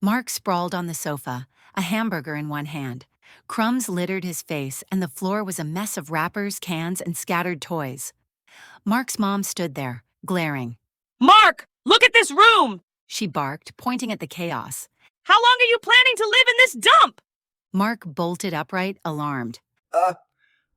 Mark sprawled on the sofa, a hamburger in one hand. Crumbs littered his face, and the floor was a mess of wrappers, cans, and scattered toys. Mark's mom stood there, glaring. Mark, look at this room! She barked, pointing at the chaos. How long are you planning to live in this dump? Mark bolted upright, alarmed.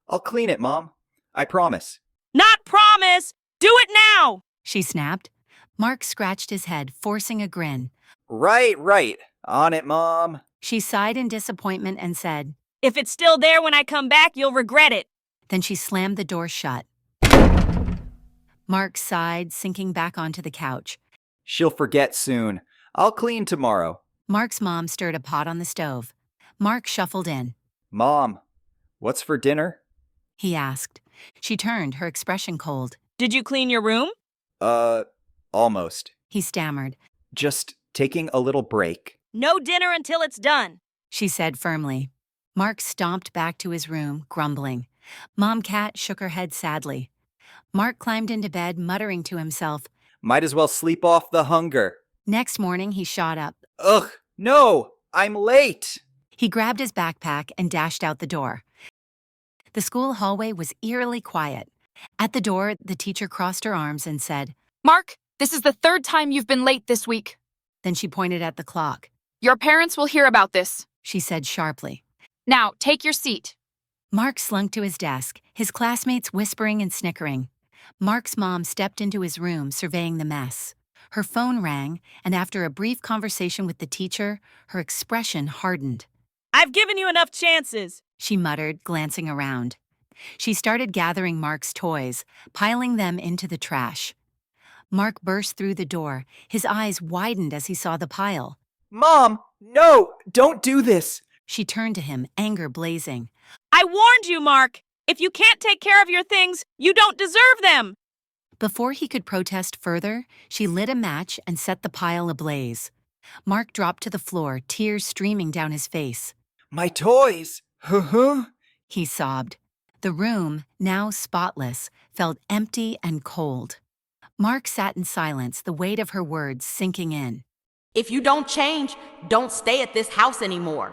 I'll clean it, Mom. I promise. Not promise! Do it now! She snapped. Mark scratched his head, forcing a grin. Right. On it, Mom. She sighed in disappointment and said, If it's still there when I come back, you'll regret it. Then she slammed the door shut. Mark sighed, sinking back onto the couch. She'll forget soon. I'll clean tomorrow. Mark's mom stirred a pot on the stove. Mark shuffled in. Mom, what's for dinner? He asked. She turned, her expression cold. Did you clean your room? Almost. He stammered. Just taking a little break. No dinner until it's done. She said firmly. Mark stomped back to his room, grumbling. Mom Cat shook her head sadly. Mark climbed into bed, muttering to himself. Might as well sleep off the hunger. Next morning, he shot up. Ugh, no, I'm late. He grabbed his backpack and dashed out the door. The school hallway was eerily quiet. At the door, the teacher crossed her arms and said, Mark, this is the third time you've been late this week. Then she pointed at the clock. Your parents will hear about this, She said sharply. Now, take your seat. Mark slunk to his desk, his classmates whispering and snickering. Mark's mom stepped into his room, surveying the mess. Her phone rang, and after a brief conversation with the teacher, her expression hardened. I've given you enough chances. She muttered, glancing around. She started gathering Mark's toys, piling them into the trash. Mark burst through the door. His eyes widened as he saw the pile. Mom, no, don't do this. She turned to him, anger blazing. I warned you, Mark. If you can't take care of your things, you don't deserve them. Before he could protest further, she lit a match and set the pile ablaze. Mark dropped to the floor, tears streaming down his face. My toys. He sobbed. The room, now spotless, felt empty and cold. Mark sat in silence, the weight of her words sinking in. If you don't change, don't stay at this house anymore.